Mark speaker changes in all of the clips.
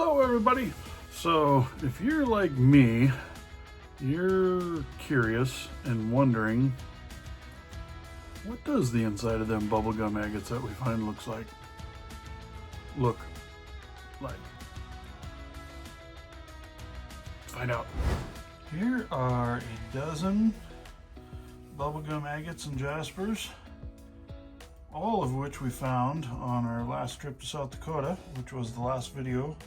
Speaker 1: Hello everybody. So if you're like me, you're curious and wondering, what does the inside of them bubblegum agates that we find look like? Let's find out. Here are a dozen bubblegum agates and jaspers, all of which we found on our last trip to South Dakota, which was the last video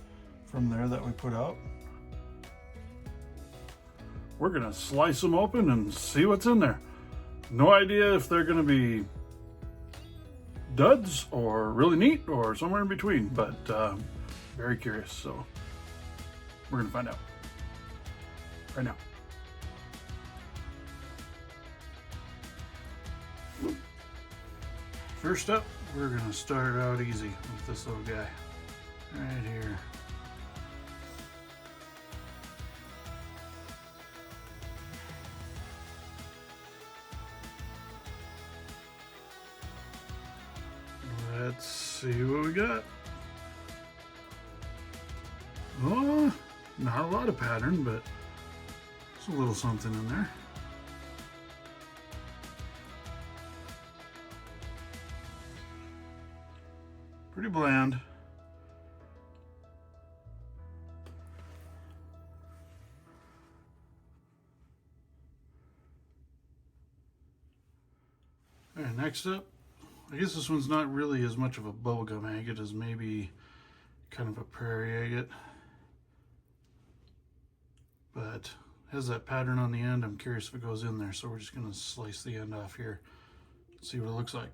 Speaker 1: from there that we put out. We're gonna slice them open and see what's in there. No idea if they're gonna be duds or really neat or somewhere in between, but very curious, so we're gonna find out right now. First up, we're gonna start out easy with this little guy right here. Let's see what we got. Oh, not a lot of pattern, but there's a little something in there. Pretty bland. All right, next up, I guess this one's not really as much of a bubblegum agate as maybe kind of a prairie agate, but has that pattern on the end. I'm curious if it goes in there, so we're just gonna slice the end off here, see what it looks like.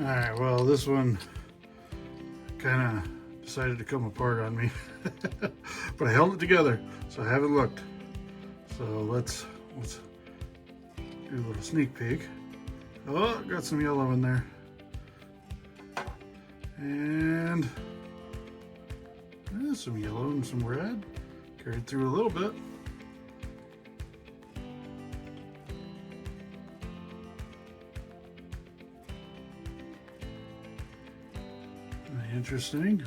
Speaker 1: All right, well, this one kind of decided to come apart on me, but I held it together, so I haven't looked. So let's do a little sneak peek. Oh, got some yellow in there. And there's some yellow and some red. Carried through a little bit. Interesting.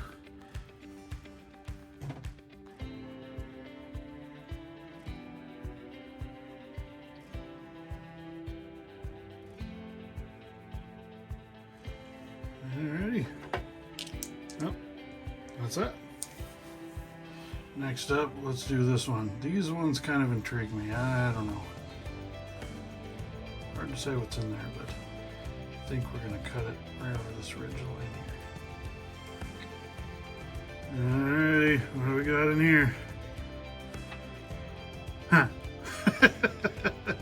Speaker 1: Alrighty. Well, that's it. Next up, let's do this one. These ones kind of intrigue me. I don't know. Hard to say what's in there, but I think we're going to cut it right over this ridge line here. Alrighty, what do we got in here? Huh.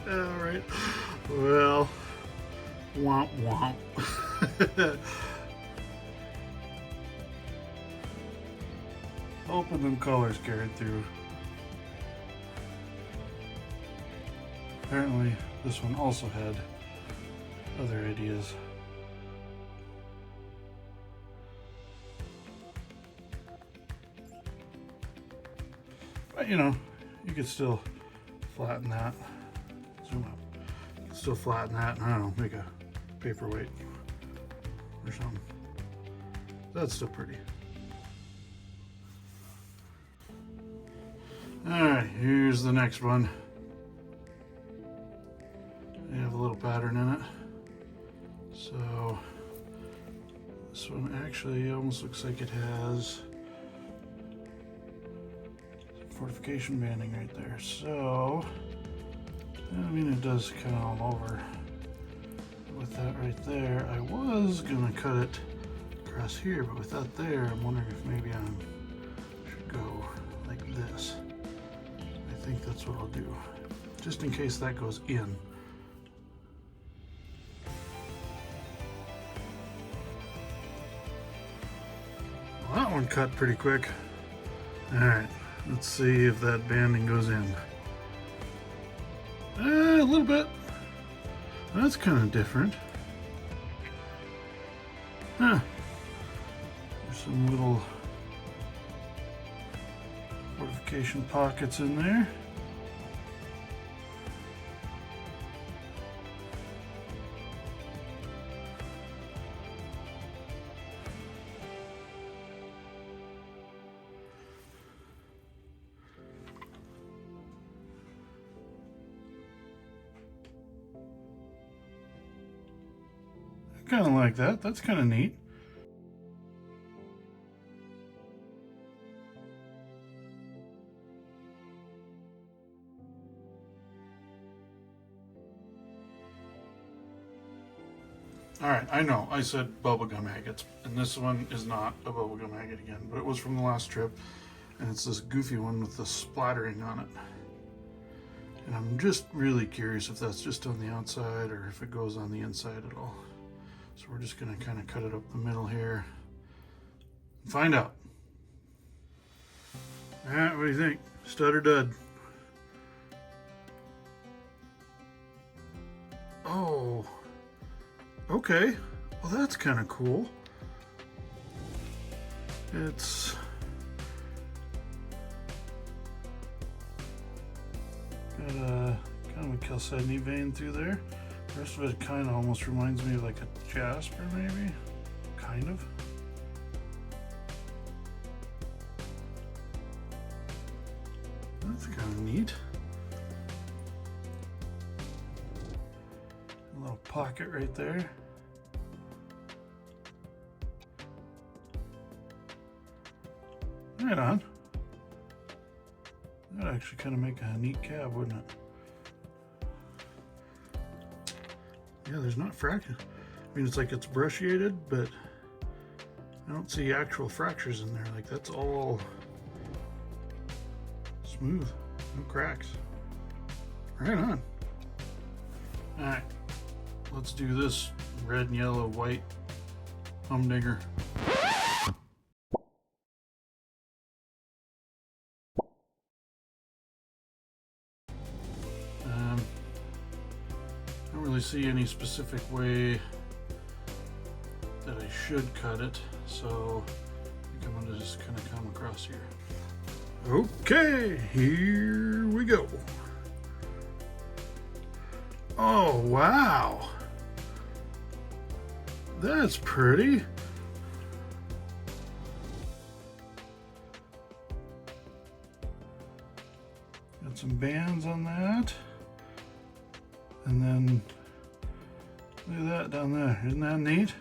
Speaker 1: Alright, well, womp womp. Hoping them colors carried through. Apparently, this one also had other ideas. But you know, you could still flatten that. Zoom up. You could still flatten that and I don't know, make a paperweight or something. That's still pretty. Alright, here's the next one. They have a little pattern in it. So this one actually almost looks like it has fortification banding right there. So I mean, it does kind of all over with that right there. I was gonna cut it across here, but with that there, I'm wondering if maybe I should go like this. I think that's what I'll do, just in case that goes in. Well, that one cut pretty quick. All right. Let's see if that banding goes in. A little bit. That's kind of different. Huh. There's some little fortification pockets in there. kind of like that. That's kind of neat. All right, I know I said bubblegum agates, and this one is not a bubblegum agate again, but it was from the last trip, and it's this goofy one with the splattering on it. And I'm just really curious if that's just on the outside or if it goes on the inside at all. So we're just gonna kind of cut it up the middle here and find out. All right, what do you think? Stud or dud? Oh. Okay, well that's kind of cool. It's got a kind of a chalcedony vein through there. The rest of it kind of almost reminds me of like a Jasper, maybe, kind of. That's kind of neat. A little pocket right there. Right on. That'd actually kind of make a neat cab, wouldn't it? Yeah, there's not fractures. I mean, it's like it's brushiated, but I don't see actual fractures in there. Like, that's all smooth, no cracks. Right on. All right, let's do this red and yellow white humdinger. I don't really see any specific way that I should cut it, so I think I'm gonna just kind of come across here. Okay, here we go. Oh, wow. That's pretty. Got some bands on that. And then look at that down there. Isn't that neat?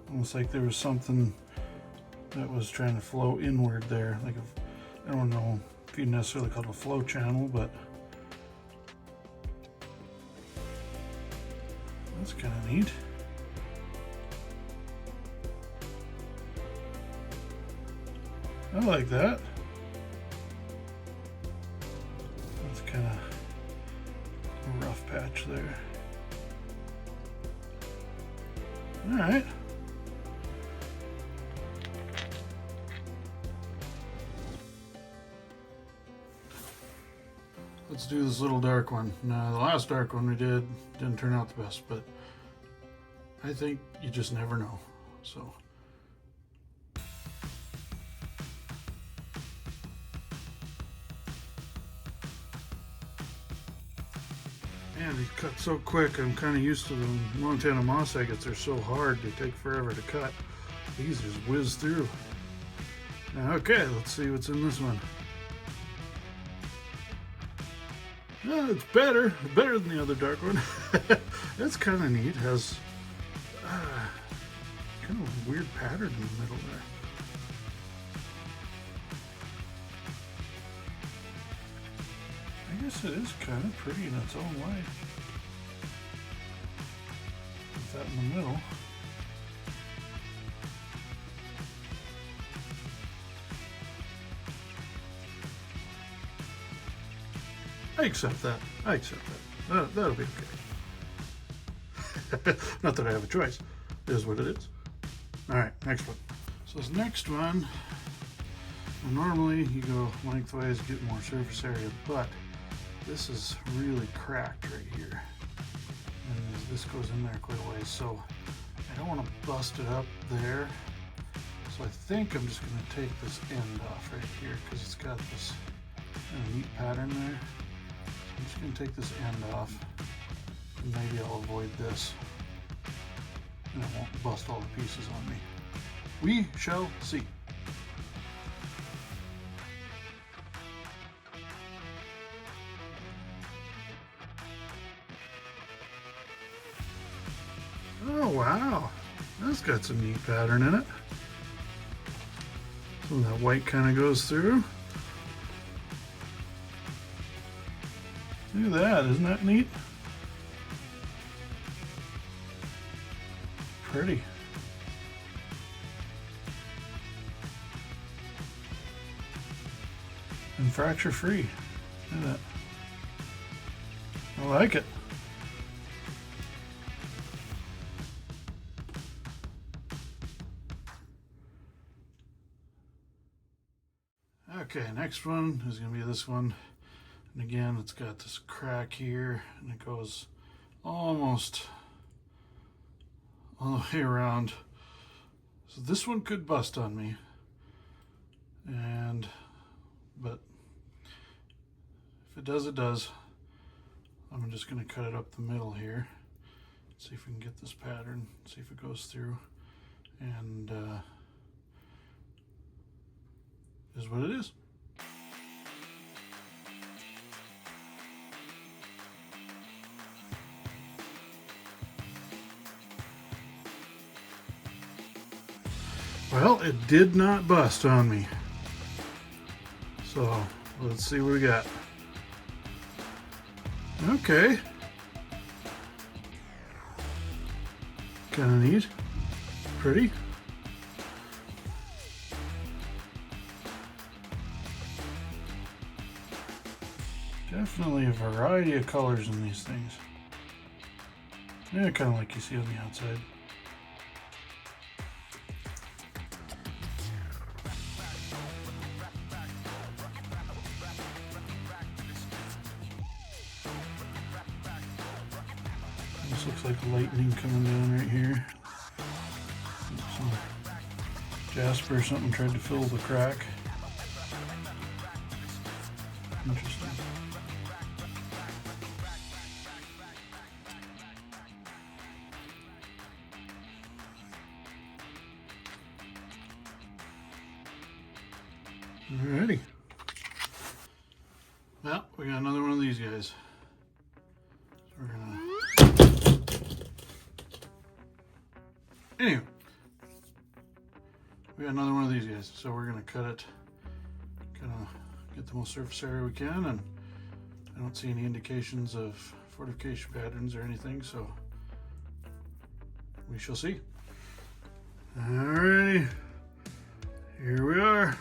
Speaker 1: Almost like there was something that was trying to flow inward there. Like I don't know if you necessarily call it a flow channel, but that's kind of neat. I like that. That's kind of a rough patch there. All right. Let's do this little dark one. Now, the last dark one we didn't turn out the best, but I think you just never know. So. Man, these cut so quick. I'm kind of used to them. Montana moss agates are so hard, they take forever to cut. These just whiz through. Now, okay, let's see what's in this one. Yeah, it's better than the other dark one. That's kind of neat. Has kind of a weird pattern in the middle there. I guess it is kind of pretty in its own way. With that in the middle. I accept that. I accept that. That'll be okay. Not that I have a choice. It is what it is. All right, next one. So this next one, well, normally you go lengthwise, get more surface area, but this is really cracked right here. And this goes in there quite a ways, so I don't want to bust it up there. So I think I'm just going to take this end off right here because it's got this kind of neat pattern there. I'm just going to take this end off, and maybe I'll avoid this, and it won't bust all the pieces on me. We shall see. Oh wow, that's got some neat pattern in it. So that white kind of goes through. Look at that, isn't that neat? Pretty. And fracture free. Look at that. I like it. Okay, next one is going to be this one. And again, it's got this crack here, and it goes almost all the way around. So this one could bust on me. But if it does, it does. I'm just going to cut it up the middle here. See if we can get this pattern, see if it goes through. And is what it is. Well, it did not bust on me. So let's see what we got. Okay. Kind of neat. Pretty. Definitely a variety of colors in these things. Yeah, kind of like you see on the outside. This looks like lightning coming down right here. Some Jasper or something tried to fill the crack. Interesting. Alrighty. Well, we got another one of these guys. So we're gonna... Anyway, we got another one of these guys. So we're gonna cut it, kind of get the most surface area we can, and I don't see any indications of fortification patterns or anything, so we shall see. Alrighty, here we are.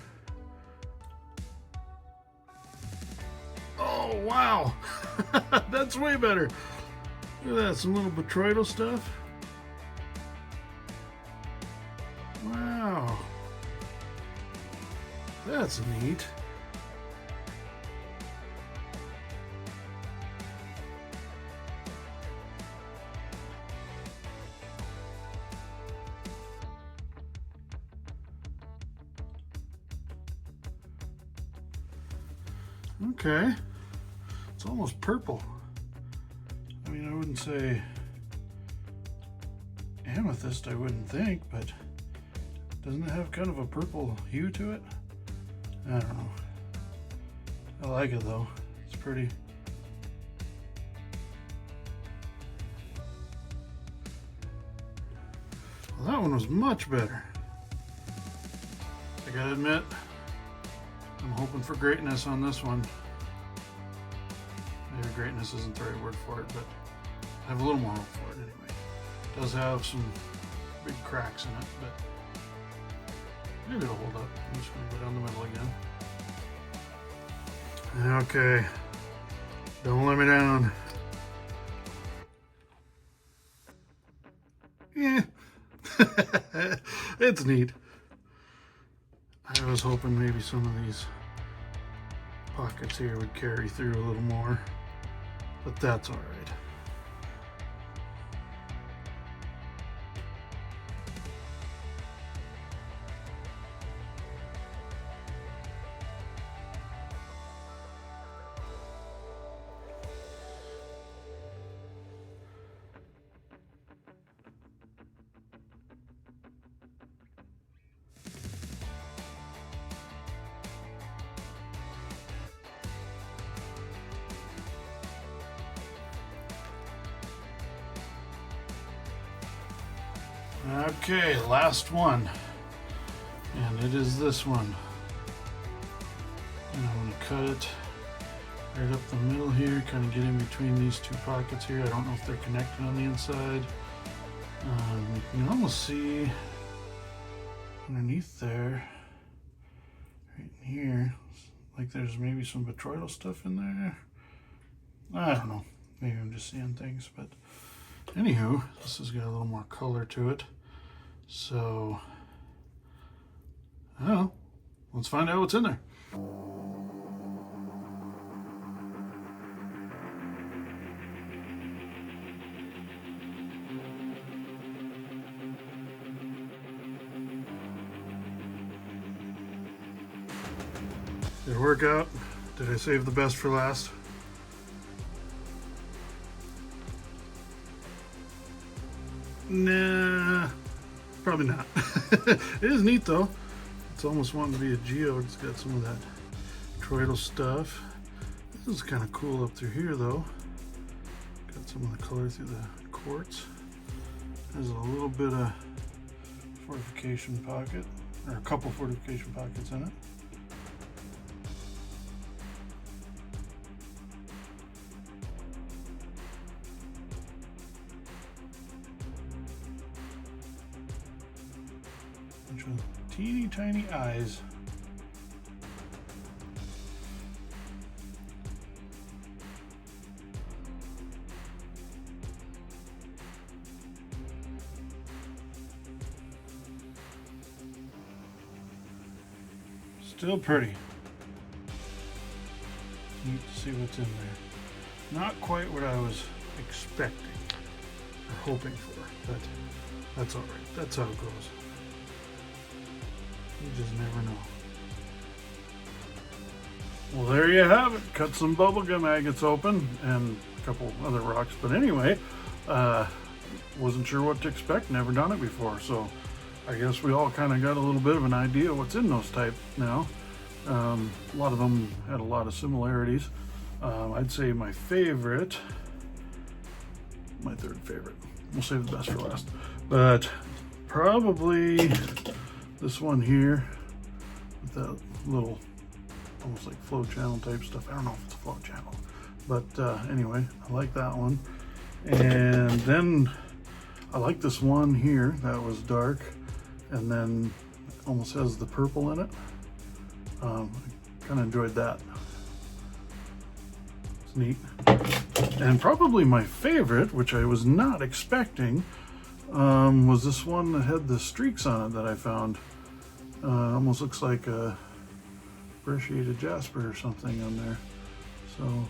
Speaker 1: Oh wow, that's way better. Look at that, some little botryoidal stuff. Wow, that's neat. Okay, it's almost purple. I mean, I wouldn't say amethyst, I wouldn't think, but doesn't it have kind of a purple hue to it? I don't know. I like it though, it's pretty. Well, that one was much better. I gotta admit, I'm hoping for greatness on this one. Maybe greatness isn't the right word for it, but I have a little more hope for it anyway. It does have some big cracks in it, but maybe it'll hold up. I'm just going to go down the middle again. Okay, don't let me down. Yeah, it's neat. I was hoping maybe some of these pockets here would carry through a little more, but that's all right. Okay, last one. And it is this one. And I'm going to cut it right up the middle here, kind of get in between these two pockets here. I don't know if they're connected on the inside. You can almost see underneath there, right in here, like there's maybe some botryoidal stuff in there. I don't know, maybe I'm just seeing things, but anywho, this has got a little more color to it. So, I don't know, let's find out what's in there. Did it work out? Did I save the best for last? Nah, probably not. It is neat though. It's almost wanting to be a geo. It's got some of that troidal stuff. This is kind of cool up through here though. Got some of the color through the quartz. There's a little bit of fortification pocket, or a couple fortification pockets in it. Bunch of teeny tiny eyes. Still pretty. Neat to see what's in there. Not quite what I was expecting or hoping for, but that's all right. That's how it goes. You just never know. Well, there you have it. Cut some bubblegum agates open and a couple other rocks. But anyway, wasn't sure what to expect. Never done it before. So I guess we all kind of got a little bit of an idea what's in those type now. A lot of them had a lot of similarities. I'd say my favorite, my third favorite, we'll save the best for last, but probably this one here with that little almost like flow channel type stuff. I don't know if it's a flow channel, but anyway, I like that one. And then I like this one here that was dark and then almost has the purple in it. I kind of enjoyed that. It's neat. And probably my favorite, which I was not expecting, was this one that had the streaks on it that I found. Almost looks like a brecciated Jasper or something on there. So,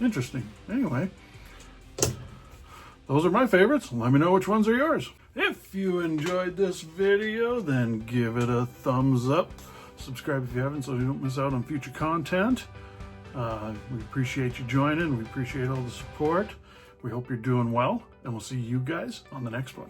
Speaker 1: interesting. Anyway, those are my favorites. Let me know which ones are yours. If you enjoyed this video, then give it a thumbs up. Subscribe if you haven't so you don't miss out on future content. We appreciate you joining. We appreciate all the support. We hope you're doing well, and we'll see you guys on the next one.